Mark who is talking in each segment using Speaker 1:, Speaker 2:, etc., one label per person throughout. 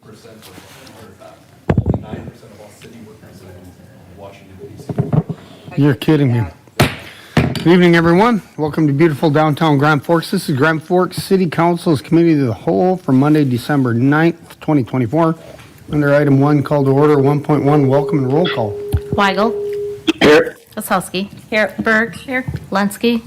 Speaker 1: Percent only 9% of all city workers in Washington, D.C.
Speaker 2: You're kidding me. Good evening, everyone. Welcome to beautiful downtown Grand Forks. This is Grand Forks City Council's Committee of the Whole for Monday, December 9th, 2024. Under item 1, call to order 1.1, welcome and roll call.
Speaker 3: Weigel.
Speaker 4: Here.
Speaker 3: Osowski. Here. Berg. Here. Lensky.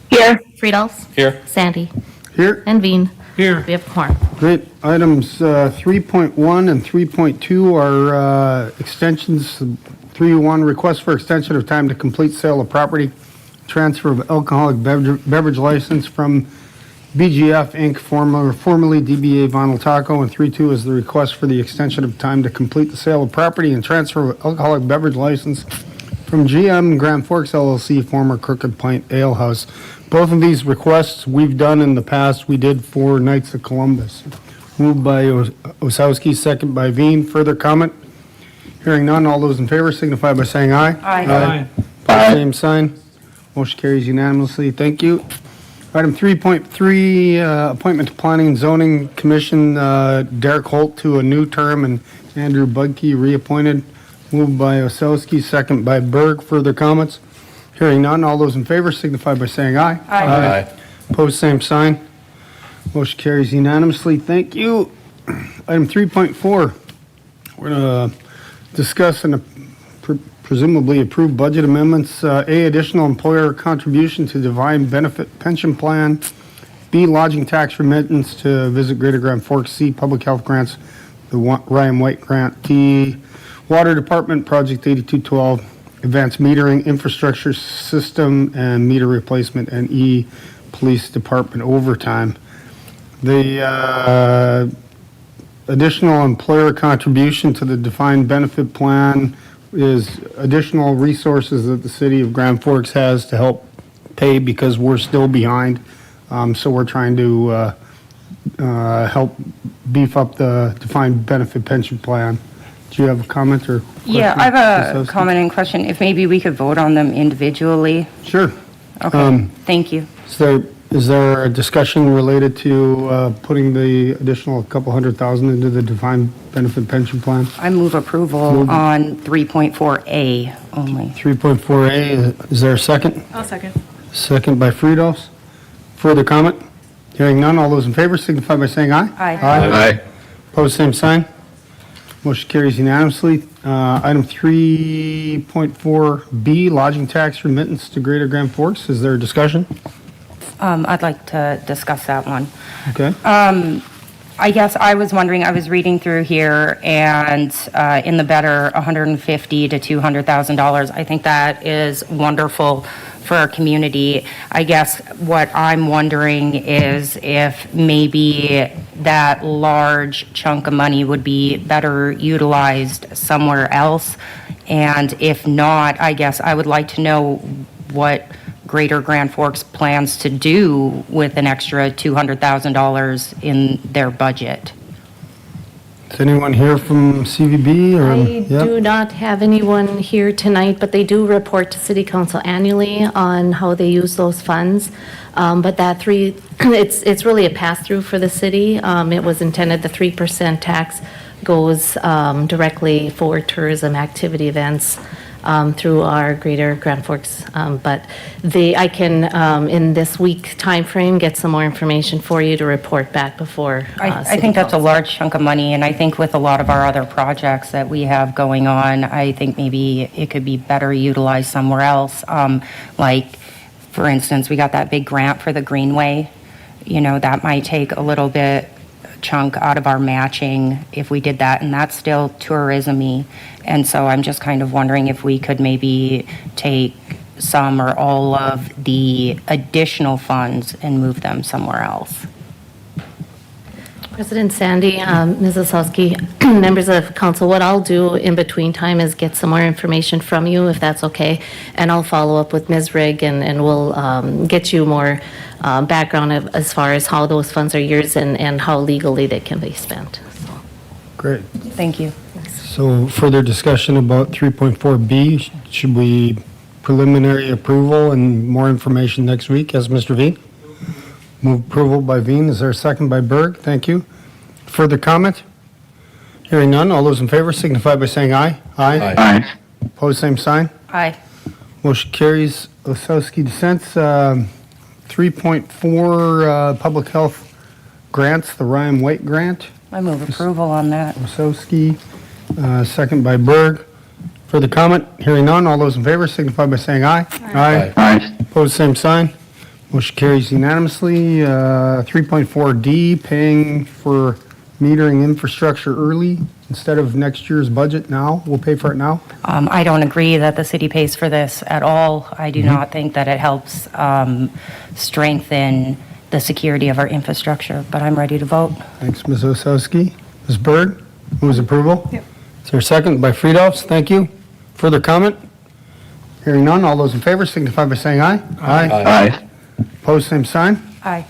Speaker 4: Here.
Speaker 3: Friedels.
Speaker 1: Here.
Speaker 3: Sandy.
Speaker 2: Here.
Speaker 3: And Veen.
Speaker 1: Here.
Speaker 3: We have a quorum.
Speaker 2: Great. Items 3.1 and 3.2 are extensions. 3.1, request for extension of time to complete sale of property, transfer of alcoholic beverage license from BGF Inc., formerly DBA Vinyl Taco. And 3.2 is the request for the extension of time to complete the sale of property and transfer of alcoholic beverage license from GM Grand Forks LLC, former Crooked Pint Ale House. Both of these requests we've done in the past. We did for Knights of Columbus. Moved by Osowski, second by Veen. Further comment? Hearing none, all those in favor signify by saying aye.
Speaker 3: Aye.
Speaker 2: Pose same sign. Motion carries unanimously. Thank you. Item 3.3, appointment to Planning and Zoning Commission, Derek Holt to a new term and Andrew Budke reappointed. Moved by Osowski, second by Berg. Further comments? Hearing none, all those in favor signify by saying aye.
Speaker 1: Aye.
Speaker 2: Pose same sign. Motion carries unanimously. Thank you. Item 3.4, we're going to discuss and presumably approve budget amendments. A, additional employer contribution to defined benefit pension plan. B, lodging tax remittance to Visit Greater Grand Forks. C, public health grants, the Ryan White grant. D, Water Department Project 8212, advanced metering infrastructure system and meter replacement. And E, police department overtime. The additional employer contribution to the defined benefit plan is additional resources that the city of Grand Forks has to help pay because we're still behind. So we're trying to help beef up the defined benefit pension plan. Do you have a comment or question?
Speaker 4: Yeah, I have a
Speaker 2: Osowski?
Speaker 4: comment and question. If maybe we could vote on them individually.
Speaker 2: Sure.
Speaker 4: Okay, thank you.
Speaker 2: Is there a discussion related to putting the additional couple $100,000 into the defined benefit pension plan?
Speaker 4: I move approval on 3.4A only.
Speaker 2: 3.4A, is there a second?
Speaker 3: I'll second.
Speaker 2: Second by Friedels. Further comment? Hearing none, all those in favor signify by saying aye.
Speaker 4: Aye.
Speaker 2: Pose same sign. Motion carries unanimously. Item 3.4B, lodging tax remittance to Greater Grand Forks. Is there a discussion?
Speaker 4: I'd like to discuss that one.
Speaker 2: Okay.
Speaker 4: I guess I was wondering, I was reading through here and in the better $150,000 to $200,000. I think that is wonderful for our community. I guess what I'm wondering is if maybe that large chunk of money would be better utilized somewhere else. And if not, I guess I would like to know what Greater Grand Forks plans to do with an extra $200,000 in their budget.
Speaker 2: Is anyone here from CVB or?
Speaker 3: I
Speaker 2: Yep.
Speaker 3: do not have anyone here tonight, but they do report to City Council annually on how they use those funds. But that it's really a pass-through for the city. It was intended, the 3% tax goes directly for tourism activity events through our Greater Grand Forks. But I can, in this week timeframe, get some more information for you to report back before.
Speaker 4: I
Speaker 3: City
Speaker 4: think that's a
Speaker 3: Council.
Speaker 4: large chunk of money, and I think with a lot of our other projects that we have going on, I think maybe it could be better utilized somewhere else, like for instance, we got that big grant for the Greenway. You know, that might take a little bit chunk out of our matching if we did that, and that's still tourism-y. And so I'm just kind of wondering if we could maybe take some or all of the additional funds and move them somewhere else.
Speaker 3: President Sandy, Ms. Osowski, members of council, what I'll do in between time is get some more information from you, if that's okay, and I'll follow up with Ms. Rigg, and we'll get you more background as far as how those funds are used and how legally they can be spent.
Speaker 2: Great.
Speaker 4: Thank you.
Speaker 2: So further discussion about 3.4B, should we preliminary approval and more information next week, as Mr. Veen? Move approval by Veen. Is there a second by Berg? Thank you. Further comment? Hearing none. All those in favor signify by saying aye.
Speaker 1: Aye.
Speaker 2: Opposed, same sign.
Speaker 4: Aye.
Speaker 2: Motion carries. Osowski dissents. 3.4 public health grants, the Ryan White grant.
Speaker 4: I move approval on that.
Speaker 2: Osowski, second by Berg. Further comment? Hearing none. All those in favor signify by saying aye.
Speaker 1: Aye.
Speaker 2: Opposed, same sign. Motion carries unanimously. 3.4D, paying for metering infrastructure early instead of next year's budget now. We'll pay for it now.
Speaker 4: I don't agree that the city pays for this at all. I do not think that it helps strengthen the security of our infrastructure, but I'm ready to vote.
Speaker 2: Thanks, Ms. Osowski. Ms. Berg, moves approval. Yep. Is there a second by Friedolfs? Thank you. Further comment? Hearing none. All those in favor signify by saying aye.
Speaker 1: Aye.
Speaker 2: Opposed, same sign.
Speaker 4: Aye.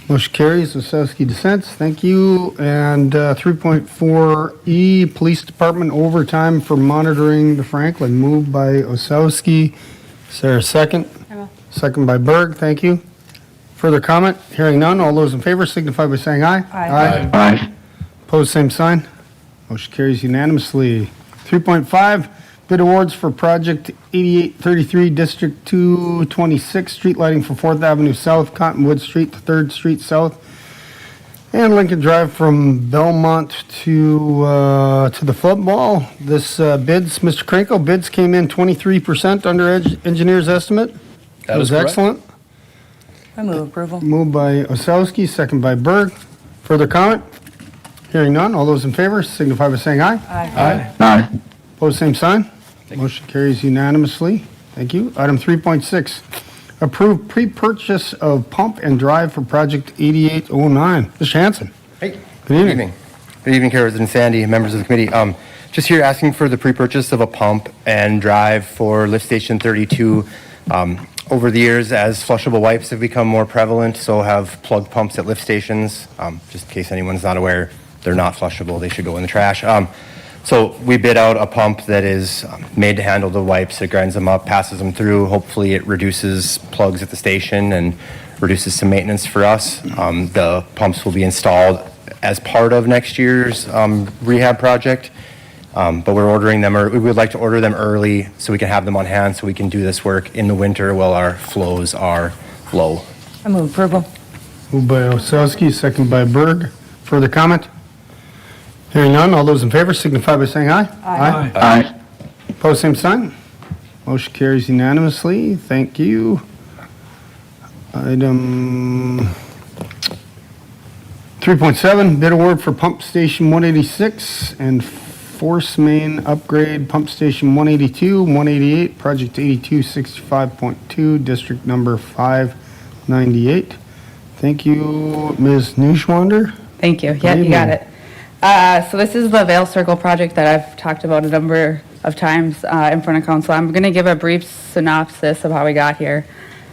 Speaker 2: Motion carries. Osowski dissents. Thank you. And 3.4E, Police Department overtime for monitoring the Franklin. Moved by Osowski. Is there a second? Second by Berg. Thank you. Further comment? Hearing none. All those in favor signify by saying aye.
Speaker 4: Aye.
Speaker 2: Opposed, same sign. Motion carries unanimously. 3.5, bid awards for project 8833 District 226, street lighting for 4th Avenue South, Cottonwood Street to 3rd Street South, and Lincoln Drive from Belmont to the football. This bids, Mr. Krinkle, bids came in 23% under engineer's estimate.
Speaker 1: That is
Speaker 2: was
Speaker 1: correct.
Speaker 2: excellent.
Speaker 4: I move approval.
Speaker 2: Moved by Osowski, second by Berg. Further comment? Hearing none. All those in favor signify by saying aye.
Speaker 4: Aye.
Speaker 2: Opposed, same sign. Motion carries unanimously. Thank you. Item 3.6, approve pre-purchase of pump and drive for project 8809. Mr. Hanson.
Speaker 5: Hey,
Speaker 2: Good evening.
Speaker 5: Good evening, President Sandy, members of the committee. Just here asking for the pre-purchase of a pump and drive for lift station 32. Over the years, as flushable wipes have become more prevalent, so have plug pumps at lift stations. Just in case anyone's not aware, they're not flushable. They should go in the trash. So we bid out a pump that is made to handle the wipes. It grinds them up, passes them through. Hopefully it reduces plugs at the station and reduces some maintenance for us. The pumps will be installed as part of next year's rehab project. But we're ordering them, or we would like to order them early so we can have them on hand so we can do this work in the winter while our flows are low.
Speaker 4: I move approval.
Speaker 2: Moved by Osowski, second by Berg. Further comment? Hearing none. All those in favor signify by saying aye.
Speaker 1: Aye.
Speaker 2: Opposed, same sign. Motion carries unanimously. Thank you. Item 3.7, bid award for pump station 186 and force main upgrade pump station 182, 188, project 8265.2, district number 598. Thank you, Ms. Neuschwander.
Speaker 6: Thank you. Yeah, you got it. So this is the Vale Circle project that I've talked about a number of times in front of council. I'm going to give a brief synopsis of how we got here.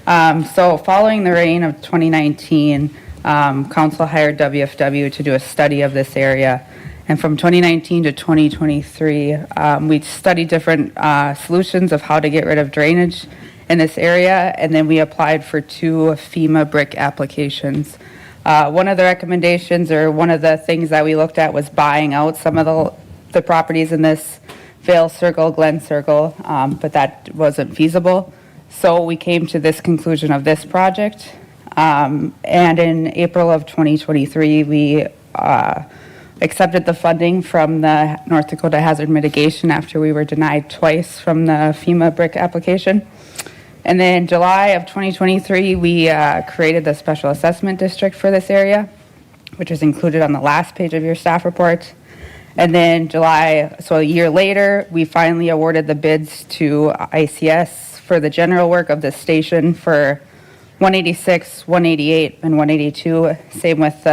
Speaker 6: So following the rain of 2019, council hired WFW to do a study of this area. And from 2019 to 2023, we studied different solutions of how to get rid of drainage in this area. And then we applied for 2 FEMA brick applications. One of the recommendations, or one of the things that we looked at, was buying out some of the properties in this Vale Circle, Glen Circle, but that wasn't feasible. So we came to this conclusion of this project. And in April of 2023, we accepted the funding from the North Dakota Hazard Mitigation after we were denied twice from the FEMA brick application. And then July of 2023, we created the special assessment district for this area, which is included on the last page of your staff report. And then July, so a year later, we finally awarded the bids to ICS for the general work of the station for 186, 188, and 182. Same with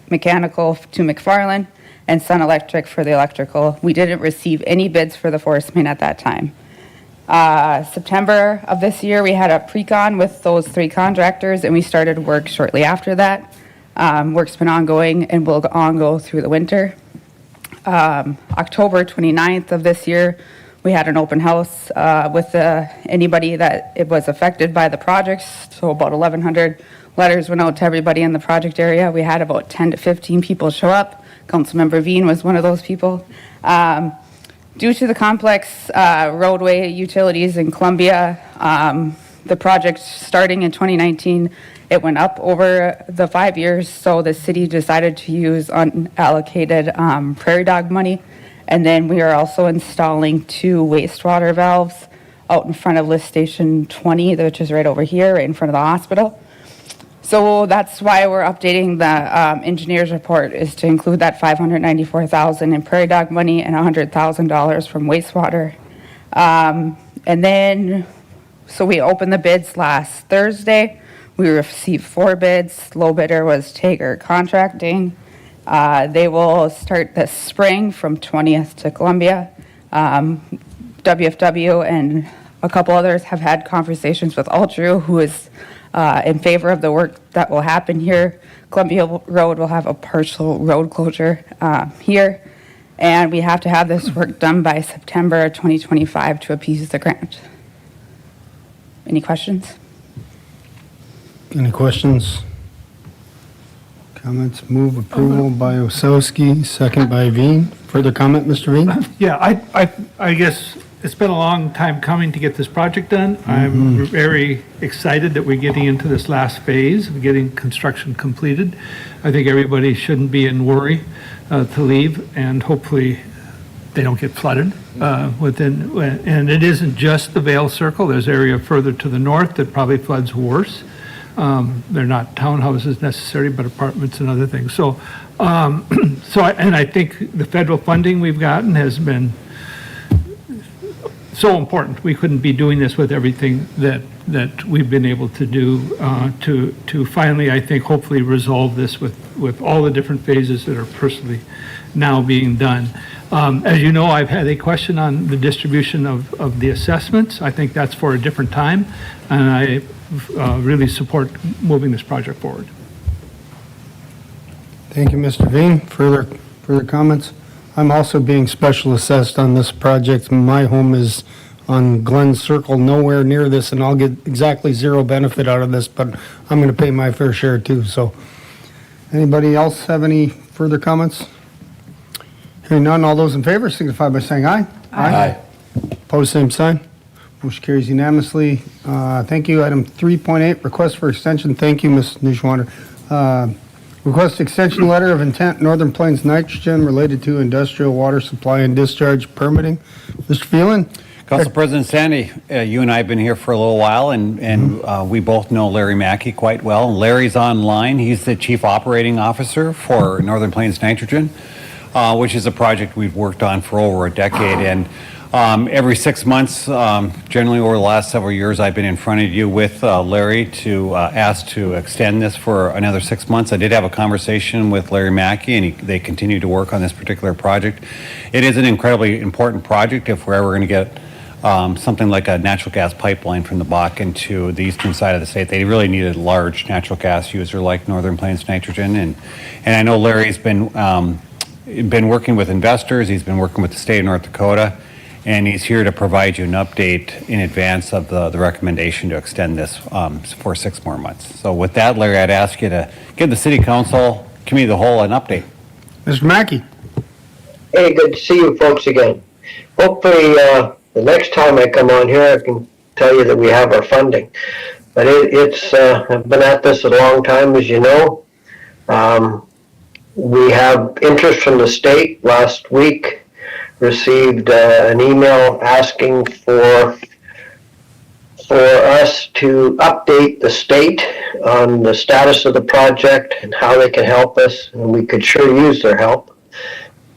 Speaker 6: mechanical to McFarland and Sun Electric for the electrical. We didn't receive any bids for the force main at that time. September of this year, we had a pre-con with those 3 contractors, and we started work shortly after that. Work's been ongoing and will go through the winter. October 29th of this year, we had an open house with anybody that it was affected by the projects. So about 1,100 letters went out to everybody in the project area. We had about 10 to 15 people show up. Councilmember Veen was one of those people. Due to the complex roadway utilities in Columbia, the project starting in 2019, it went up over the 5 years, so the city decided to use unallocated prairie dog money. And then we are also installing 2 wastewater valves out in front of lift station 20, which is right over here, right in front of the hospital. So that's why we're updating the engineer's report, is to include that $594,000 in prairie dog money and $100,000 from wastewater. And then, so we opened the bids last Thursday. We received 4 bids. Low bidder was Tager Contracting. They will start this spring from 20th to Columbia. WFW and a couple others have had conversations with Altru, who is in favor of the work that will happen here. Columbia Road will have a partial road closure here, and we have to have this work done by September 2025 to appease the grant. Any questions?
Speaker 2: Any questions? Comments? Move approval by Osowski, second by Veen. Further comment, Mr. Veen?
Speaker 7: Yeah, I guess it's been a long time coming to get this project done. I'm very excited that we're getting into this last phase of getting construction completed. I think everybody shouldn't be in worry to leave, and hopefully they don't get flooded within, and it isn't just the Vale Circle. There's area further to the north that probably floods worse. They're not townhouses necessarily, but apartments and other things. So, I think the federal funding we've gotten has been so important. We couldn't be doing this with everything that we've been able to do to finally, I think, hopefully resolve this with all the different phases that are personally now being done. As you know, I've had a question on the distribution of the assessments. I think that's for a different time, and I really support moving this project forward.
Speaker 2: Thank you, Mr. Veen. Further comments? I'm also being special assessed on this project. My home is on Glen Circle, nowhere near this, and I'll get exactly 0 benefit out of this, but I'm going to pay my fair share too. So, anybody else have any further comments? Hearing none, all those in favor signify by saying aye.
Speaker 1: Aye.
Speaker 2: Opposed, same sign. Motion carries unanimously. Thank you. Item 3.8, request for extension. Thank you, Ms. Newschwander. Request extension letter of intent, Northern Plains Nitrogen, related to industrial water supply and discharge permitting. Mr. Phelan?
Speaker 8: Council President Sandy, you and I have been here for a little while, and we both know Larry Mackey quite well. Larry's online. He's the Chief Operating Officer for Northern Plains Nitrogen, which is a project we've worked on for over a decade. And every 6 months, generally over the last several years, I've been in front of you with Larry to ask to extend this for another 6 months. I did have a conversation with Larry Mackey, and they continue to work on this particular project. It is an incredibly important project if we're ever going to get something like a natural gas pipeline from the Bakken to the eastern side of the state. They really need a large natural gas user like Northern Plains Nitrogen, and I know Larry's been working with investors. He's been working with the state of North Dakota, and he's here to provide you an update in advance of the recommendation to extend this for 6 more months. So with that, Larry, I'd ask you to give the City Council, Committee of the Whole, an update.
Speaker 2: Mr. Mackey?
Speaker 9: Hey, good to see you folks again. Hopefully, the next time I come on here, I can tell you that we have our funding. But I've been at this a long time, as you know. We have interest from the state. Last week, received an email asking for for us to update the state on the status of the project and how they can help us, and we could sure use their help.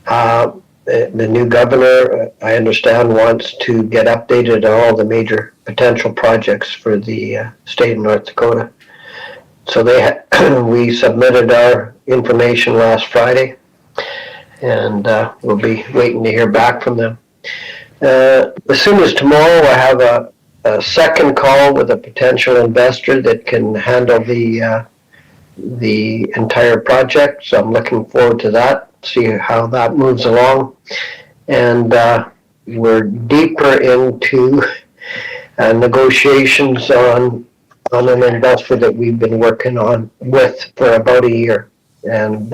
Speaker 9: The new governor, I understand, wants to get updated on all the major potential projects for the state of North Dakota. So we submitted our information last Friday, and we'll be waiting to hear back from them. As soon as tomorrow, I have a second call with a potential investor that can handle the entire project. So I'm looking forward to that, see how that moves along. And we're deeper into negotiations on an investor that we've been working on with for about a year. And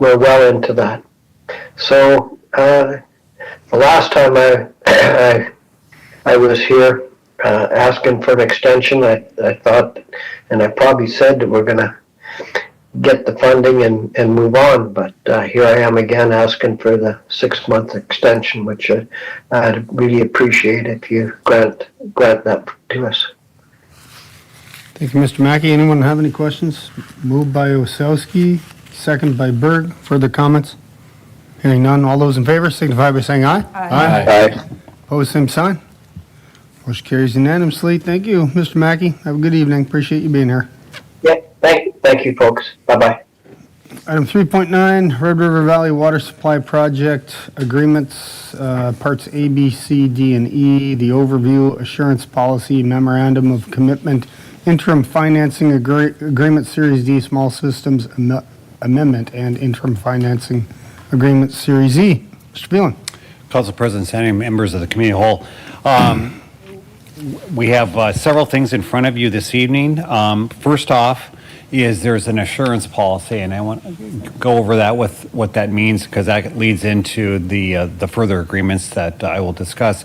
Speaker 9: we're well into that. So the last time I was here asking for an extension, I thought, and I probably said that we're going to get the funding and move on, but here I am again asking for the 6-month extension, which I'd really appreciate if you grant that to us.
Speaker 2: Thank you, Mr. Mackey. Anyone have any questions? Moved by Osowski, second by Berg. Further comments? Hearing none. All those in favor signify by saying aye.
Speaker 9: Aye.
Speaker 2: Opposed, same sign. Motion carries unanimously. Thank you, Mr. Mackey. Have a good evening. Appreciate you being here.
Speaker 9: Yeah, thank you, folks. Bye-bye.
Speaker 2: Item 3.9, Red River Valley Water Supply Project Agreements, Parts A, B, C, D, and E, the overview, assurance policy, memorandum of commitment, interim financing agreement, Series D, small systems amendment, and interim financing agreement, Series E. Mr. Phelan.
Speaker 8: Council President Sandy, members of the committee whole. We have several things in front of you this evening. First off is there's an assurance policy, and I want to go over that with what that means, because that leads into the further agreements that I will discuss.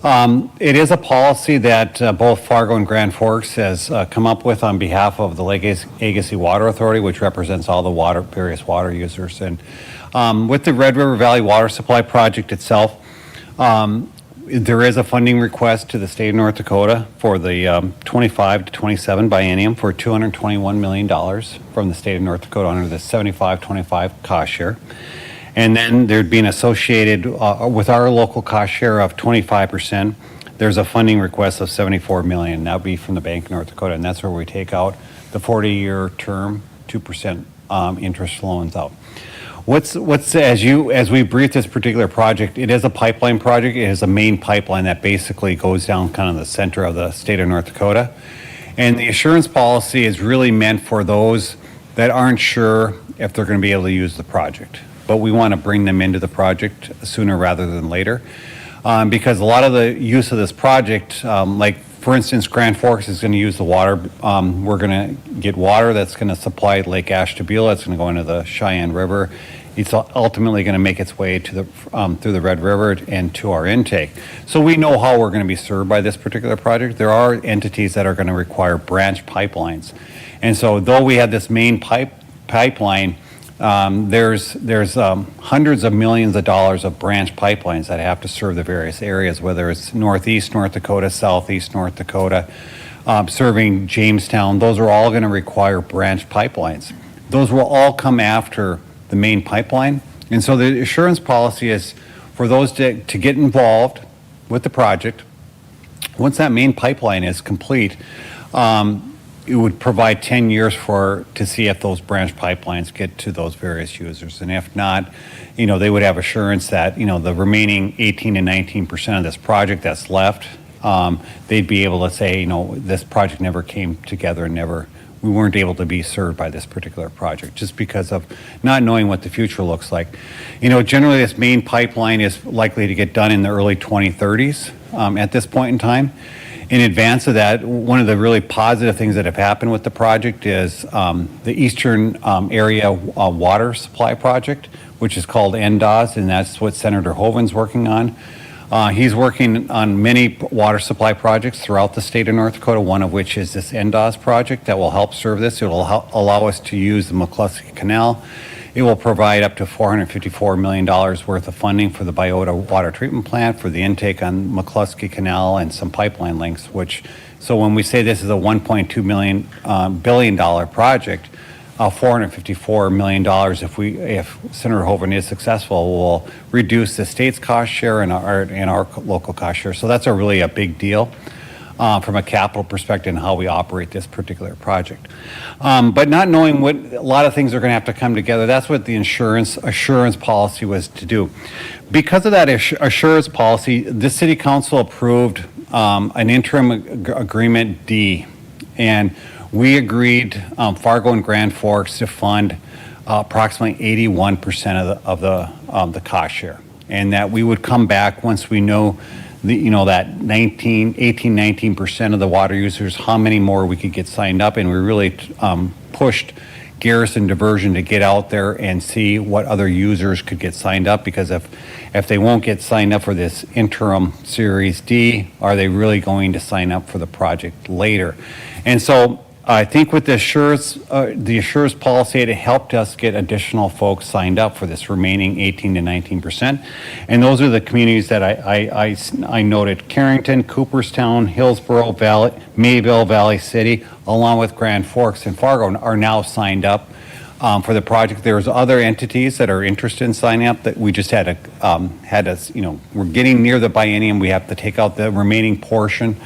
Speaker 8: It is a policy that both Fargo and Grand Forks has come up with on behalf of the Lake Agassiz Water Authority, which represents all the various water users. And with the Red River Valley Water Supply Project itself, there is a funding request to the state of North Dakota for the 25 to 27 biennium for $221 million from the state of North Dakota under the 75-25 cost share. And then there'd be an associated, with our local cost share of 25%, there's a funding request of $74 million. That would be from the Bank of North Dakota, and that's where we take out the 40-year term, 2% interest loans out. As we brief this particular project, it is a pipeline project. It is a main pipeline that basically goes down kind of the center of the state of North Dakota. And the assurance policy is really meant for those that aren't sure if they're going to be able to use the project. But we want to bring them into the project sooner rather than later. Because a lot of the use of this project, like for instance, Grand Forks is going to use the water. We're going to get water that's going to supply Lake Ashtabula. It's going to go into the Cheyenne River. It's ultimately going to make its way to the through the Red River and to our intake. So we know how we're going to be served by this particular project. There are entities that are going to require branch pipelines. And so though we have this main pipeline, there's hundreds of millions of dollars of branch pipelines that have to serve the various areas, whether it's northeast North Dakota, southeast North Dakota, serving Jamestown. Those are all going to require branch pipelines. Those will all come after the main pipeline. And so the assurance policy is for those to get involved with the project. Once that main pipeline is complete, it would provide 10 years to see if those branch pipelines get to those various users. And if not, they would have assurance that, the remaining 18 to 19% of this project that's left, they'd be able to say, this project never came together and we weren't able to be served by this particular project just because of not knowing what the future looks like. Generally this main pipeline is likely to get done in the early 2030s at this point in time. In advance of that, one of the really positive things that have happened with the project is the Eastern Area Water Supply Project, which is called NDOS, and that's what Senator Hoeven's working on. He's working on many water supply projects throughout the state of North Dakota, one of which is this NDOS project that will help serve this. It will allow us to use the McCluskey Canal. It will provide up to $454 million worth of funding for the Biota water treatment plant, for the intake on McCluskey Canal, and some pipeline links, so when we say this is a $1.2 billion project, $454 million, if Senator Hoeven is successful, will reduce the state's cost share and our local cost share. So that's really a big deal from a capital perspective and how we operate this particular project. But not knowing what, a lot of things are going to have to come together. That's what the assurance policy was to do. Because of that assurance policy, the city council approved an interim agreement D, and we agreed, Fargo and Grand Forks, to fund approximately 81% of the cost share, and that we would come back once we know that 19% of the water users, how many more we could get signed up, and we really pushed Garrison Diversion to get out there and see what other users could get signed up, because if they won't get signed up for this interim Series D, are they really going to sign up for the project later? And so I think with the assurance policy, it helped us get additional folks signed up for this remaining 18 to 19%. And those are the communities that I noted: Carrington, Cooperstown, Hillsborough, Mayville, Valley City, along with Grand Forks and Fargo are now signed up for the project. There's other entities that are interested in signing up that we just had to, we're getting near the biennium. We have to take out the remaining portion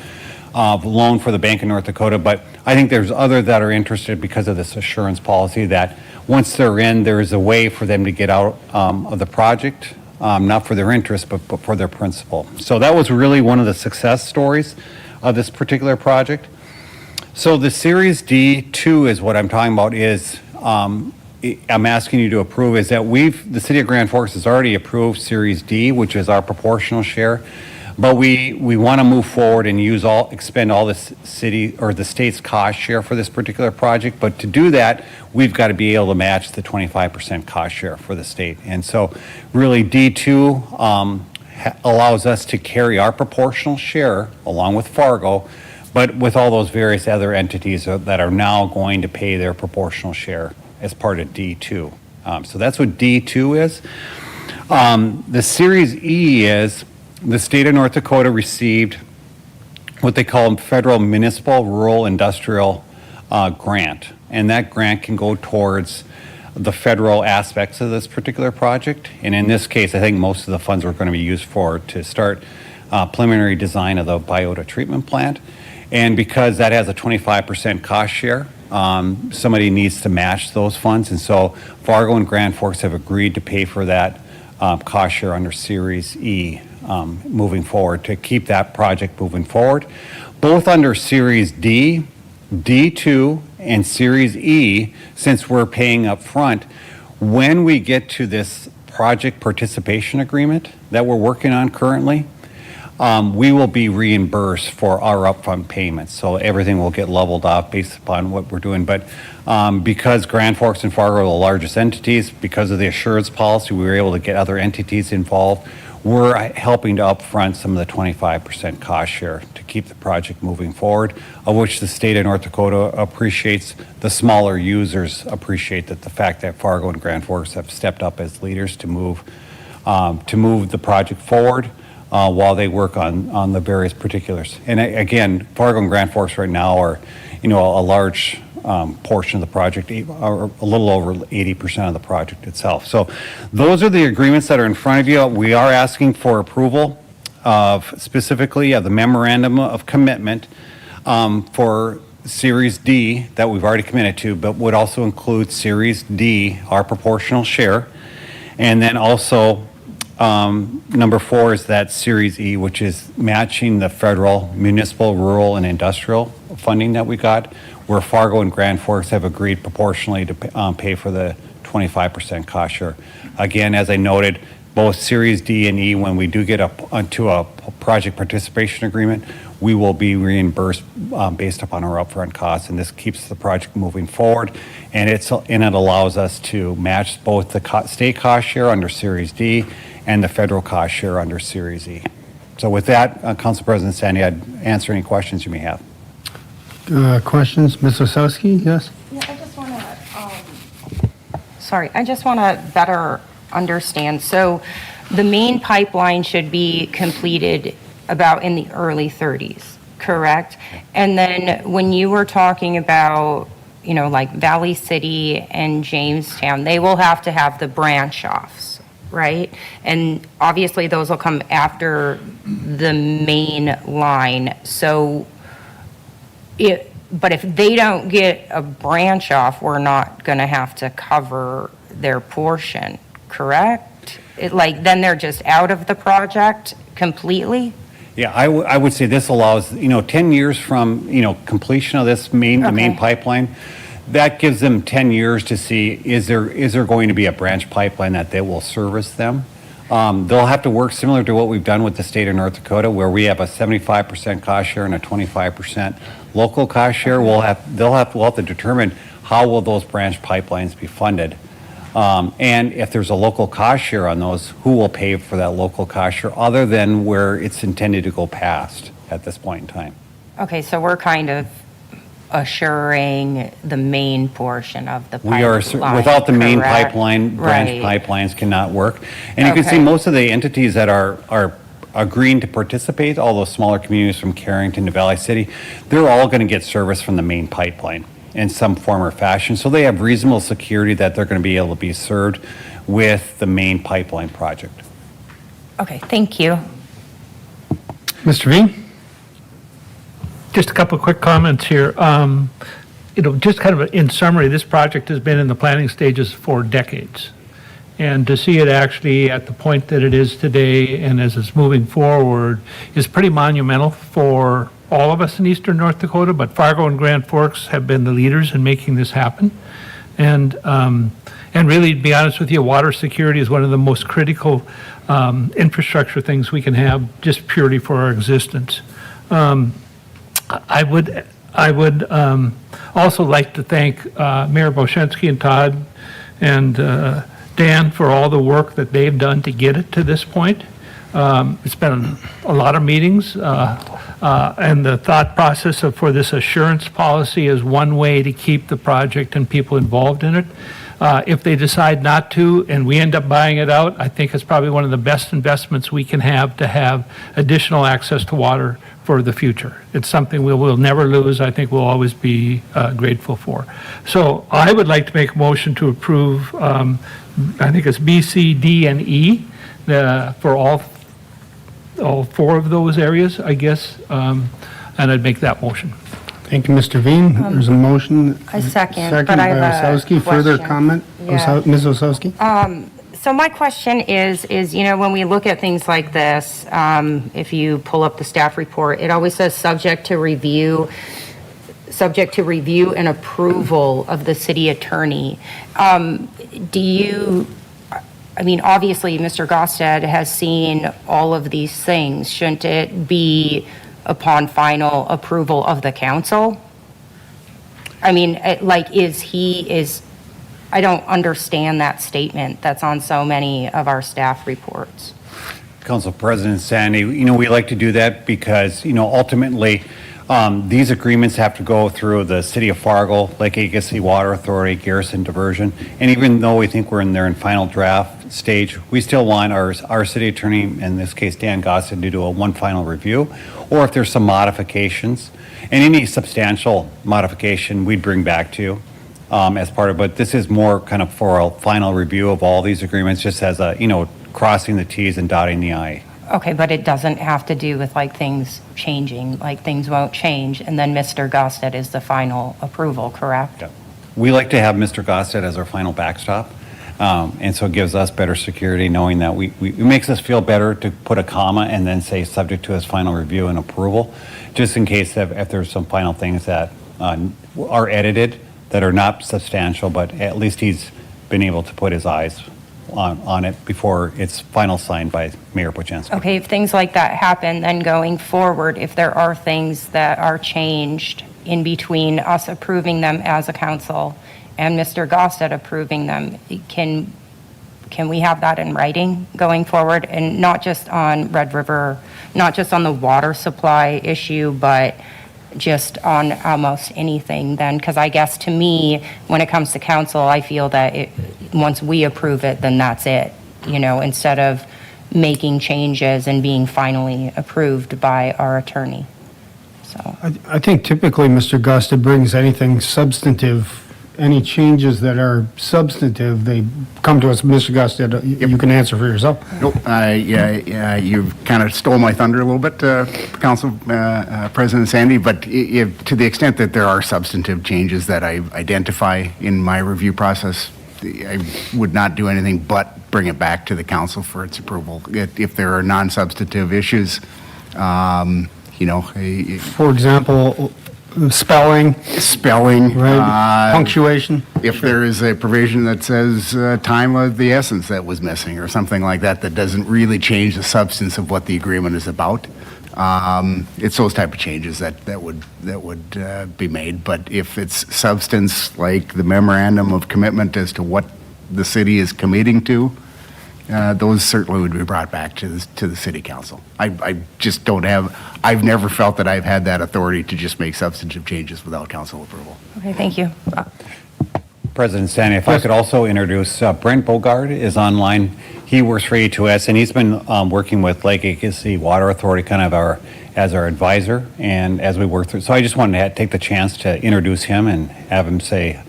Speaker 8: of loan for the Bank of North Dakota, but I think there's other that are interested because of this assurance policy, that once they're in, there is a way for them to get out of the project, not for their interest, but for their principal. So that was really one of the success stories of this particular project. So the Series D2 is what I'm talking about, is I'm asking you to approve, is that the City of Grand Forks has already approved Series D, which is our proportional share. But we want to move forward and expend all the city or the state's cost share for this particular project. But to do that, we've got to be able to match the 25% cost share for the state. And so really D2 allows us to carry our proportional share along with Fargo, but with all those various other entities that are now going to pay their proportional share as part of D2. So that's what D2 is. The Series E is, the state of North Dakota received what they call Federal Municipal Rural Industrial Grant. And that grant can go towards the federal aspects of this particular project. And in this case, I think most of the funds are going to be used to start preliminary design of the Biota treatment plant. And because that has a 25% cost share, somebody needs to match those funds. And so Fargo and Grand Forks have agreed to pay for that cost share under Series E. Moving forward, to keep that project moving forward. Both under Series D, D2, and Series E, since we're paying up front, when we get to this project participation agreement that we're working on currently, we will be reimbursed for our upfront payments. So everything will get leveled off based upon what we're doing. But because Grand Forks and Fargo are the largest entities, because of the assurance policy, we were able to get other entities involved. We're helping to upfront some of the 25% cost share to keep the project moving forward, of which the state of North Dakota appreciates. The smaller users appreciate that the fact that Fargo and Grand Forks have stepped up as leaders to move the project forward while they work on the various particulars. And again, Fargo and Grand Forks right now are, a large portion of the project, or a little over 80% of the project itself. So those are the agreements that are in front of you. We are asking for approval of specifically the memorandum of commitment for Series D that we've already committed to, but would also include Series D, our proportional share. And then also number 4 is that Series E, which is matching the federal, municipal, rural, and industrial funding that we got, where Fargo and Grand Forks have agreed proportionally to pay for the 25% cost share. Again, as I noted, both Series D and E, when we do get onto a project participation agreement, we will be reimbursed based upon our upfront costs, and this keeps the project moving forward. And it allows us to match both the state cost share under Series D and the federal cost share under Series E. So with that, Council President Sandy, I'd answer any questions you may have.
Speaker 2: Questions? Ms. Osowski, yes?
Speaker 10: Yeah, I just want to,
Speaker 4: sorry, I just want to better understand. So the main pipeline should be completed about in the early 30s, correct? And then when you were talking about, you know, like Valley City and Jamestown, they will have to have the branch offs, right? And obviously those will come after the main line. So but if they don't get a branch off, we're not going to have to cover their portion, correct? Then they're just out of the project completely?
Speaker 8: Yeah, I would say this allows, 10 years from, completion of this the main
Speaker 4: Okay.
Speaker 8: pipeline. That gives them 10 years to see, is there going to be a branch pipeline that they will service them? They'll have to work similar to what we've done with the state of North Dakota, where we have a 75% cost share and a 25% local cost share. We'll have to determine how will those branch pipelines be funded. And if there's a local cost share on those, who will pay for that local cost share other than where it's intended to go past at this point in time?
Speaker 4: Okay, so we're kind of assuring the main portion of the
Speaker 8: We are,
Speaker 4: pipeline.
Speaker 8: without the main
Speaker 4: correct?
Speaker 8: pipeline, branch
Speaker 4: Right.
Speaker 8: pipelines cannot work. And you can see
Speaker 4: Okay.
Speaker 8: most of the entities that are agreeing to participate, all those smaller communities from Carrington to Valley City, they're all going to get service from the main pipeline in some form or fashion. So they have reasonable security that they're going to be able to be served with the main pipeline project.
Speaker 4: Okay, thank you.
Speaker 2: Mr. Veen?
Speaker 7: Just a couple of quick comments here. Just kind of in summary, this project has been in the planning stages for decades. And to see it actually at the point that it is today and as it's moving forward is pretty monumental for all of us in eastern North Dakota, but Fargo and Grand Forks have been the leaders in making this happen. And really, to be honest with you, water security is one of the most critical infrastructure things we can have just purely for our existence. I would also like to thank Mayor Boschensky and Todd and Dan for all the work that they've done to get it to this point. It's been a lot of meetings, and the thought process for this assurance policy is one way to keep the project and people involved in it. If they decide not to and we end up buying it out, I think it's probably one of the best investments we can have to have additional access to water for the future. It's something we'll never lose. I think we'll always be grateful for. So I would like to make a motion to approve, I think it's B, C, D, and E for all four of those areas, I guess, and I'd make that motion.
Speaker 2: Thank you, Mr. Veen. There's a motion.
Speaker 4: I second,
Speaker 2: Second
Speaker 4: but I
Speaker 2: by
Speaker 4: have a
Speaker 2: Osowski. Further
Speaker 4: question.
Speaker 2: comment?
Speaker 4: Yeah.
Speaker 2: Ms. Osowski?
Speaker 4: So my question is, when we look at things like this, if you pull up the staff report, it always says subject to review and approval of the city attorney. Obviously, Mr. Gosted has seen all of these things. Shouldn't it be upon final approval of the council? I don't understand that statement that's on so many of our staff reports.
Speaker 8: Council President Sandy, we like to do that because, ultimately, these agreements have to go through the City of Fargo, Lake Agassiz Water Authority, Garrison Diversion, and even though we think we're in final draft stage, we still want our city attorney, in this case Dan Gostin, to do one final review, or if there's some modifications, and any substantial modification we'd bring back to you as part of, but this is more kind of for a final review of all these agreements, just as a, crossing the T's and dotting the I.
Speaker 4: Okay, but it doesn't have to do with things changing, things won't change, and then Mr. Gosted is the final approval, correct?
Speaker 8: Yeah. We like to have Mr. Gosted as our final backstop, and so it gives us better security knowing that it makes us feel better to put a comma and then say subject to his final review and approval, just in case if there's some final things that are edited that are not substantial, but at least he's been able to put his eyes on it before it's final signed by Mayor Boschensky.
Speaker 4: Okay, if things like that happen, then going forward, if there are things that are changed in between us approving them as a council and Mr. Gosted approving them, can we have that in writing going forward? And not just on Red River, not just on the water supply issue, but just on almost anything then, because I guess to me, when it comes to council, I feel that once we approve it, then that's it, instead of making changes and being finally approved by our attorney. So,
Speaker 2: I think typically, Mr. Gust, it brings anything substantive, any changes that are substantive, they come to us. Mr. Gust, you can answer for yourself.
Speaker 10: Nope, yeah, you kind of stole my thunder a little bit, Council President Sandy, but to the extent that there are substantive changes that I identify in my review process, I would not do anything but bring it back to the council for its approval. If there are non-substantive issues,
Speaker 2: For example, spelling, right? Punctuation.
Speaker 10: If there is a provision that says time of the essence that was missing or something like that, that doesn't really change the substance of what the agreement is about, it's those type of changes that would be made. But if it's substance like the memorandum of commitment as to what the city is committing to, those certainly would be brought back to the city council. I just don't have, I've never felt that I've had that authority to just make substantive changes without council approval.
Speaker 4: okay, thank you.
Speaker 8: President Sandy, if I could also introduce Brent Bogard is online. He works for A2S, and he's been working with Lake Agassiz Water Authority kind of as our advisor, and as we work through. So I just wanted to take the chance to introduce him and have him say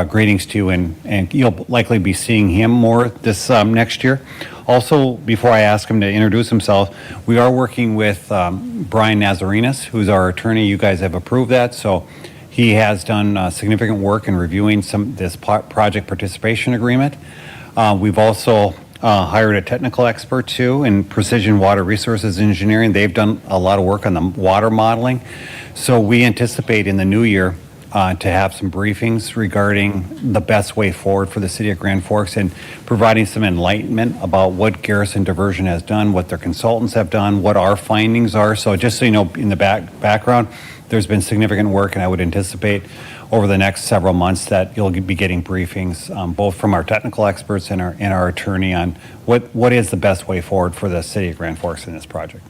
Speaker 8: greetings to you, and you'll likely be seeing him more this next year. Also, before I ask him to introduce himself, we are working with Brian Nazarenas, who's our attorney. You guys have approved that, so he has done significant work in reviewing this project participation agreement. We've also hired a technical expert too in Precision Water Resources Engineering. They've done a lot of work on the water modeling. So we anticipate in the new year to have some briefings regarding the best way forward for the city of Grand Forks and providing some enlightenment about what Garrison Diversion has done, what their consultants have done, what our findings are. So just so you know, in the background, there's been significant work, and I would anticipate over the next several months that you'll be getting briefings both from our technical experts and our attorney on what is the best way forward for the city of Grand Forks in this project.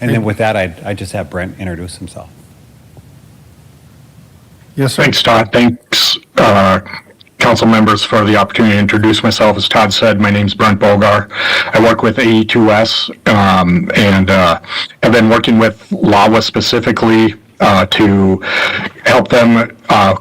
Speaker 8: And then with that, I just have Brent introduce himself.
Speaker 2: Yes, sir.
Speaker 11: Thanks, Todd. Thanks, council members, for the opportunity to introduce myself. As Todd said, my name's Brent Bogar. I work with AE2S and have been working with LAWA specifically to help them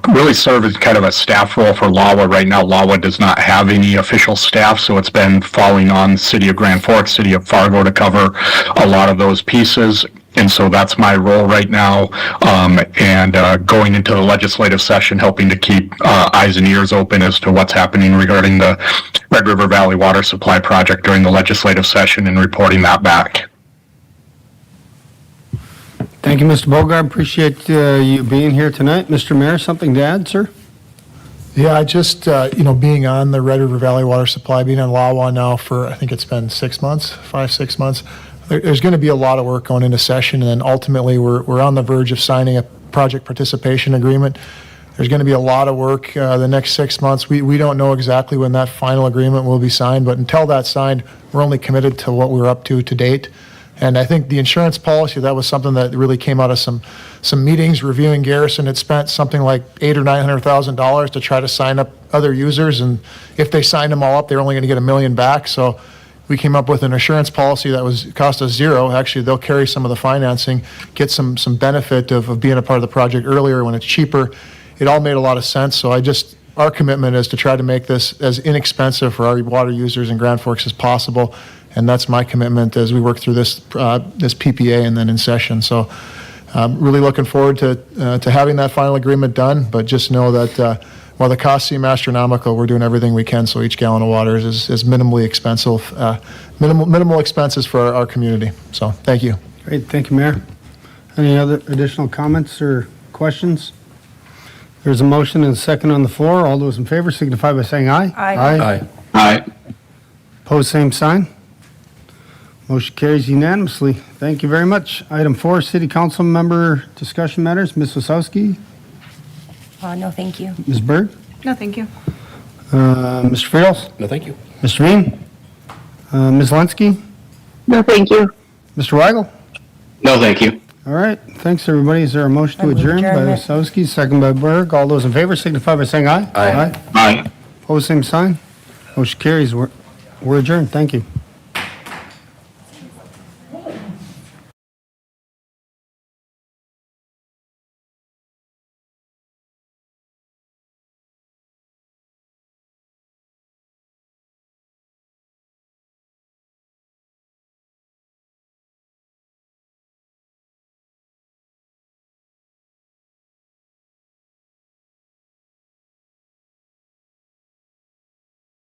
Speaker 11: really serve as kind of a staff role for LAWA. Right now, LAWA does not have any official staff, so it's been falling on City of Grand Forks, City of Fargo to cover a lot of those pieces. And so that's my role right now, and going into the legislative session, helping to keep eyes and ears open as to what's happening regarding the Red River Valley Water Supply Project during the legislative session and reporting that back.
Speaker 2: Thank you, Mr. Bogard. Appreciate you being here tonight. Mr. Mayor, something to add, sir?
Speaker 12: Yeah, I just, being on the Red River Valley Water Supply, being on LAWA now for, I think it's been 6 months, 6 months. There's going to be a lot of work going into session, and then ultimately we're on the verge of signing a project participation agreement. There's going to be a lot of work the next 6 months. We don't know exactly when that final agreement will be signed, but until that's signed, we're only committed to what we're up to date. And I think the insurance policy, that was something that really came out of some meetings reviewing Garrison. It spent something like $800,000 or $900,000 to try to sign up other users, and if they signed them all up, they're only going to get $1 million back. So we came up with an insurance policy that cost us zero. Actually, they'll carry some of the financing, get some benefit of being a part of the project earlier when it's cheaper. It all made a lot of sense. So our commitment is to try to make this as inexpensive for our water users in Grand Forks as possible. And that's my commitment as we work through this PPA and then in session. So really looking forward to having that final agreement done, but just know that while the costs seem astronomical, we're doing everything we can so each gallon of water is minimally expensive, minimal expenses for our community. So thank you.
Speaker 2: Great, thank you, Mayor. Any other additional comments or questions? There's a motion and a second on the floor. All those in favor signify by saying aye.
Speaker 4: Aye.
Speaker 1: Aye.
Speaker 2: Pose same sign. Motion carries unanimously. Thank you very much. Item 4, City Council Member Discussion Matters. Ms. Wasowski,
Speaker 4: No, thank you.
Speaker 2: Ms. Berg,
Speaker 6: No, thank you.
Speaker 2: Mr. Friels,
Speaker 1: No, thank you.
Speaker 2: Mr. Bean, Ms. Lensky,
Speaker 9: No, thank you.
Speaker 2: Mr. Weigel.
Speaker 1: No, thank you.
Speaker 2: All right, thanks, everybody. Is there a motion to
Speaker 4: I move
Speaker 2: adjourn by
Speaker 4: adjournment.
Speaker 2: Wasowski, second by Berg? All those in favor signify by saying aye.
Speaker 1: Aye.
Speaker 11: Aye.
Speaker 2: Opposed, same sign. Motion carries. We're adjourned. Thank you.